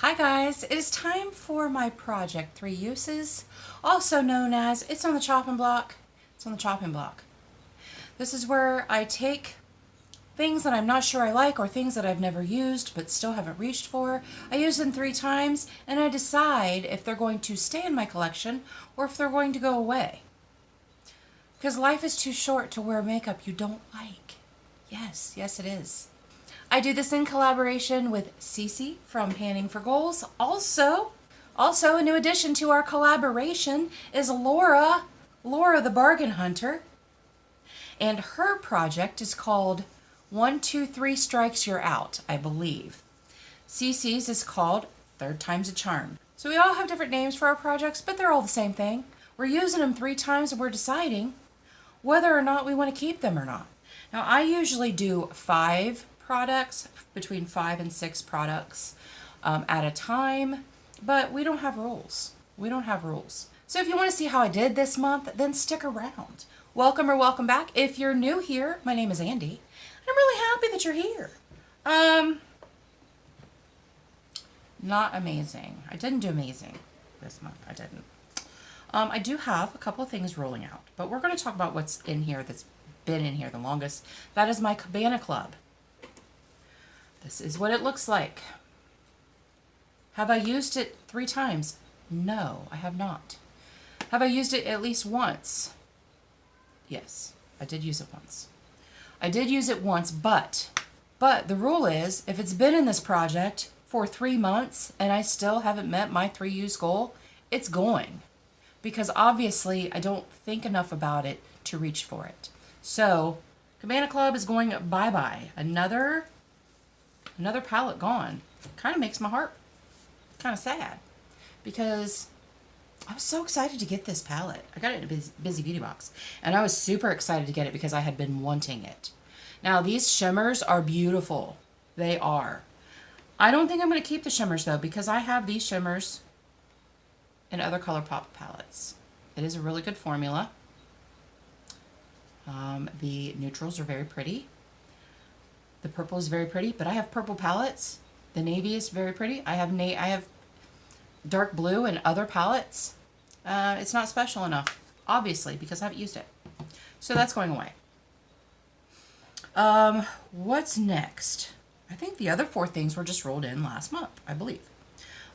Hi guys, it is time for my project 3 uses, also known as It's on the Chopping Block. It's on the chopping block. This is where I take things that I'm not sure I like or things that I've never used but still haven't reached for. I use them 3 times and I decide if they're going to stay in my collection or if they're going to go away. Because life is too short to wear makeup you don't like. Yes, it is. I do this in collaboration with Cici from Panning for Goals. Also, a new addition to our collaboration is Laura the Bargain Hunter. And her project is called 1, 2, 3 Strikes You're Out, I believe. Cici's is called Third Time's a Charm. So we all have different names for our projects, but they're all the same thing. We're using them 3 times and we're deciding whether or not we want to keep them or not. Now, I usually do 5 products, between 5 and 6 products at a time, but we don't have rules. So if you want to see how I did this month, then stick around. Welcome or welcome back. If you're new here, my name is Andi, and I'm really happy that you're here. Not amazing. I didn't do amazing this month. I didn't. I do have a couple of things rolling out, but we're going to talk about what's in here that's been in here the longest. That is my Cabana Club. This is what it looks like. Have I used it 3 times? No, I have not. Have I used it at least once? Yes, I did use it once. But the rule is, if it's been in this project for 3 months and I still haven't met my 3 use goal, it's going. Because obviously I don't think enough about it to reach for it. So, Cabana Club is going bye-bye. Another palette gone. Kind of makes my heart kind of sad. Because I was so excited to get this palette. I got it in a Busy Beauty box. And I was super excited to get it because I had been wanting it. Now, these shimmers are beautiful. They are. I don't think I'm going to keep the shimmers, though, because I have these shimmers in other ColourPop palettes. It is a really good formula. The neutrals are very pretty. The purple is very pretty, but I have purple palettes. The navy is very pretty. I have dark blue and other palettes. It's not special enough, obviously, because I haven't used it. So that's going away. What's next? I think the other 4 things were just rolled in last month, I believe.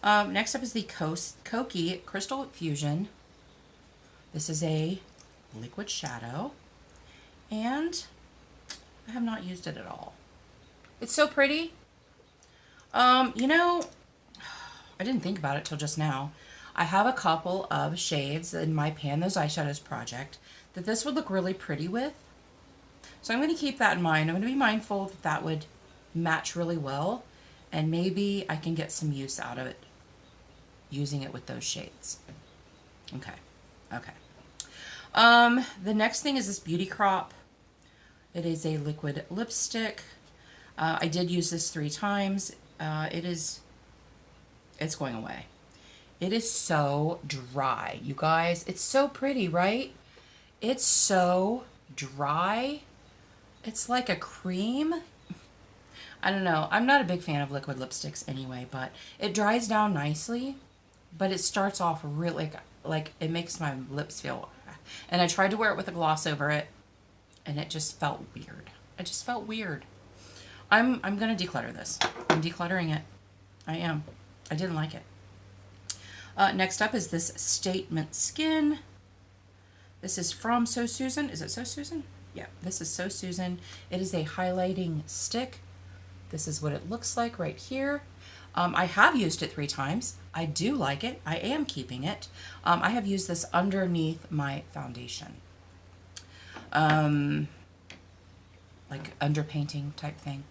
Next up is the Koki Crystal Fusion. This is a liquid shadow, and I have not used it at all. It's so pretty. You know, I didn't think about it till just now. I have a couple of shades in my Pan Those Eyeshadows project that this would look really pretty with. So I'm going to keep that in mind. I'm going to be mindful that that would match really well, and maybe I can get some use out of it using it with those shades. Okay. The next thing is this Beauty Crop. It is a liquid lipstick. I did use this 3 times. It's going away. It is so dry, you guys. It's so pretty, right? It's so dry. It's like a cream. I don't know. I'm not a big fan of liquid lipsticks anyway, but it dries down nicely, but it starts off really, like it makes my lips feel, and I tried to wear it with a gloss over it, and it just felt weird. It just felt weird. I'm going to declutter this. I'm decluttering it. I am. I didn't like it. Next up is this Statement Skin. This is from So Susan. Is it So Susan? Yeah, this is So Susan. It is a highlighting stick. This is what it looks like right here. I have used it 3 times. I do like it. I am keeping it. I have used this underneath my foundation. Like underpainting type thing.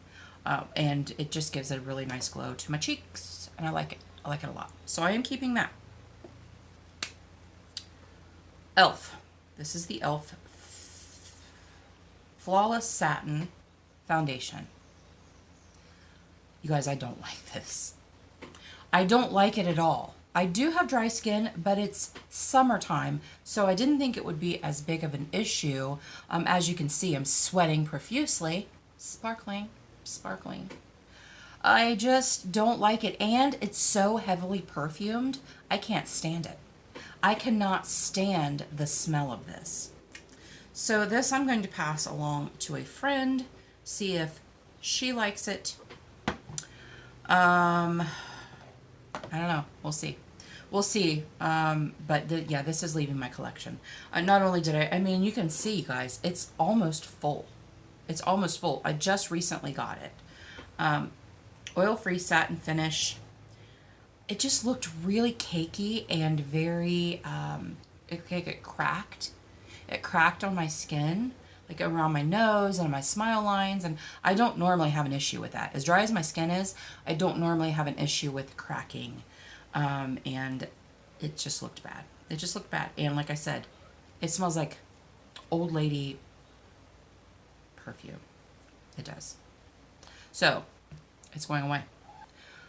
And it just gives a really nice glow to my cheeks. And I like it. I like it a lot. So I am keeping that. e.l.f. This is the e.l.f. Flawless Satin Foundation. You guys, I don't like this. I don't like it at all. I do have dry skin, but it's summertime, so I didn't think it would be as big of an issue. As you can see, I'm sweating profusely. Sparkling. I just don't like it. And it's so heavily perfumed. I can't stand it. I cannot stand the smell of this. So this I'm going to pass along to a friend, see if she likes it. I don't know. We'll see. We'll see. But yeah, this is leaving my collection. Not only did I mean, you can see, guys, it's almost full. It's almost full. I just recently got it. Oil-free satin finish. It just looked really cakey and very, it cracked. It cracked on my skin, like around my nose and my smile lines, and I don't normally have an issue with that. As dry as my skin is, I don't normally have an issue with cracking, and it just looked bad. It just looked bad, and like I said, it smells like old lady perfume. It does. So, it's going away.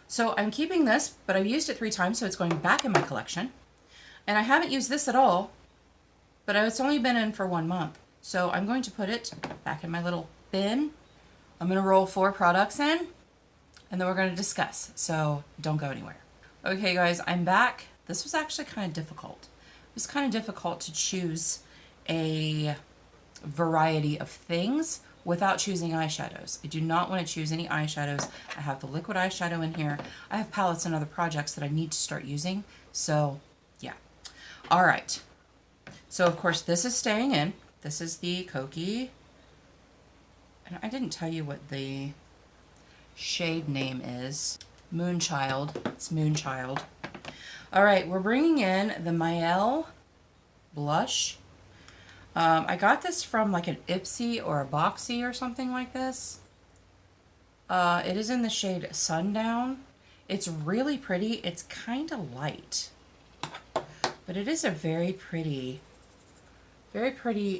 So I'm keeping this, but I've used it 3 times, so it's going back in my collection. And I haven't used this at all, but it's only been in for 1 month. So I'm going to put it back in my little bin. I'm going to roll 4 products in, and then we're going to discuss. So don't go anywhere. Okay, guys, I'm back. This was actually kind of difficult. It was kind of difficult to choose a variety of things without choosing eyeshadows. I do not want to choose any eyeshadows. I have the liquid eyeshadow in here. I have palettes and other projects that I need to start using. So, yeah. All right. So, of course, this is staying in. This is the Koki. And I didn't tell you what the shade name is. Moonchild. It's Moonchild. All right, we're bringing in the Maelle blush. I got this from like an Ipsy or a Boxy or something like this. It is in the shade Sundown. It's really pretty. It's kind of light, but it is a very pretty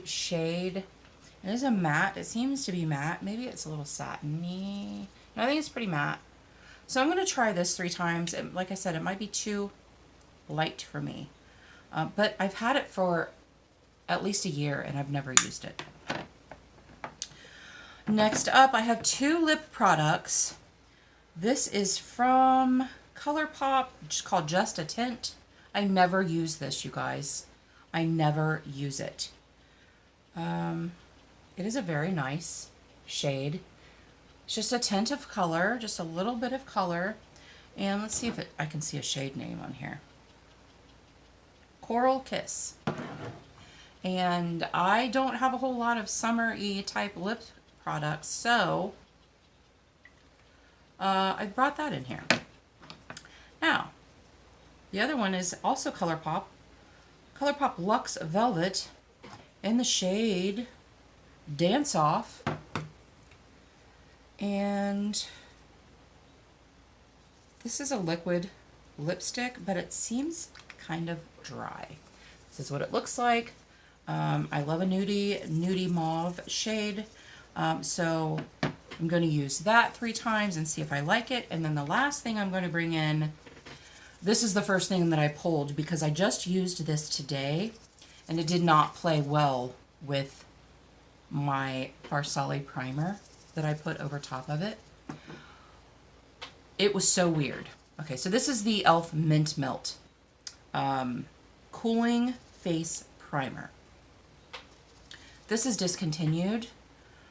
shade. It is a matte. It seems to be matte. Maybe it's a little satiny. No, I think it's pretty matte. So I'm going to try this 3 times. Like I said, it might be too light for me, but I've had it for at least a year and I've never used it. Next up, I have 2 lip products. This is from ColourPop, called Just a Tint. I never use this, you guys. I never use it. It is a very nice shade. It's just a tint of color, just a little bit of color. And let's see if I can see a shade name on here. Coral Kiss. And I don't have a whole lot of summer-y type lip products, so I brought that in here. Now, the other one is also ColourPop. ColourPop Luxe Velvet in the shade Dance Off. And this is a liquid lipstick, but it seems kind of dry. This is what it looks like. I love a nudie mauve shade, so I'm going to use that 3 times and see if I like it. And then the last thing I'm going to bring in, this is the first thing that I pulled because I just used this today and it did not play well with my Farsali primer that I put over top of it. It was so weird. Okay, so this is the e.l.f. Mint Melt Cooling Face Primer. This is discontinued.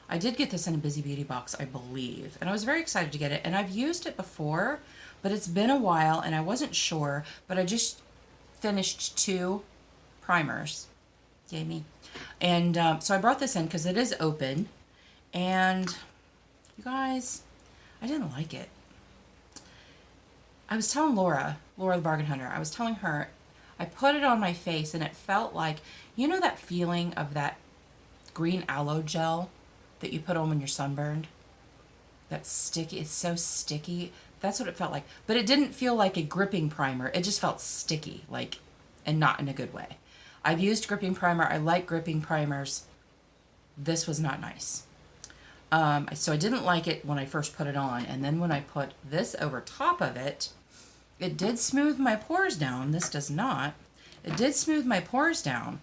I did get this in a Busy Beauty box, I believe, and I was very excited to get it. And I've used it before, but it's been a while and I wasn't sure, but I just finished 2 primers. Yay me. And so I brought this in because it is open, and you guys, I didn't like it. I was telling Laura the Bargain Hunter, I was telling her, I put it on my face and it felt like, you know that feeling of that green aloe gel that you put on when you're sunburned? That's sticky. It's so sticky. That's what it felt like. But it didn't feel like a gripping primer. It just felt sticky, like, and not in a good way. I've used gripping primer. I like gripping primers. This was not nice. So I didn't like it when I first put it on. And then when I put this over top of it, it did smooth my pores down. This does not. It did smooth my pores down.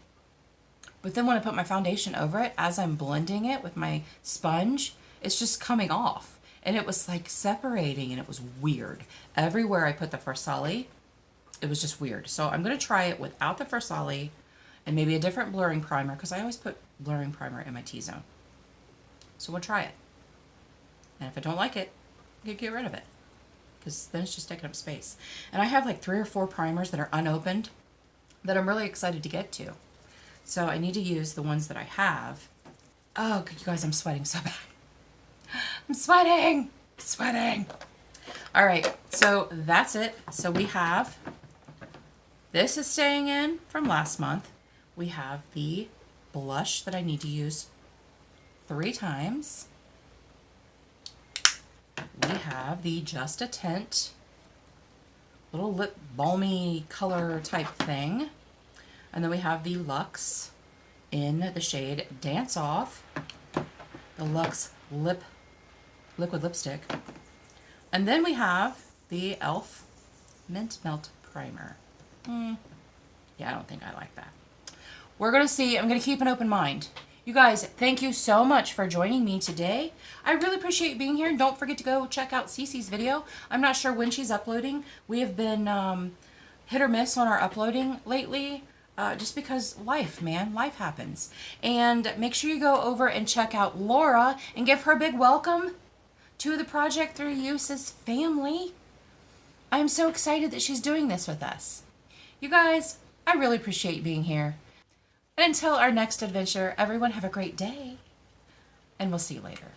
But then when I put my foundation over it, as I'm blending it with my sponge, it's just coming off. and it was like separating, and it was weird. Everywhere I put the Farsali, it was just weird. So I'm going to try it without the Farsali and maybe a different blurring primer, because I always put blurring primer in my T-zone. So we'll try it. And if I don't like it, get rid of it, because then it's just taking up space. And I have like 3 or 4 primers that are unopened that I'm really excited to get to. So I need to use the ones that I have. Oh, you guys, I'm sweating so bad. I'm sweating. All right, so that's it. So we have, this is staying in from last month. We have the blush that I need to use 3 times. We have the Just a Tint little lip balmy color type thing. And then we have the Luxe in the shade Dance Off. The Luxe liquid lipstick. And then we have the e.l.f. Mint Melt Primer. Yeah, I don't think I like that. We're going to see. I'm going to keep an open mind. You guys, thank you so much for joining me today. I really appreciate being here. Don't forget to go check out Cici's video. I'm not sure when she's uploading. We have been hit or miss on our uploading lately. Just because life happens. And make sure you go over and check out Laura and give her a big welcome to the Project 3 Uses family. I'm so excited that she's doing this with us. You guys, I really appreciate being here. And until our next adventure, everyone have a great day, and we'll see you later.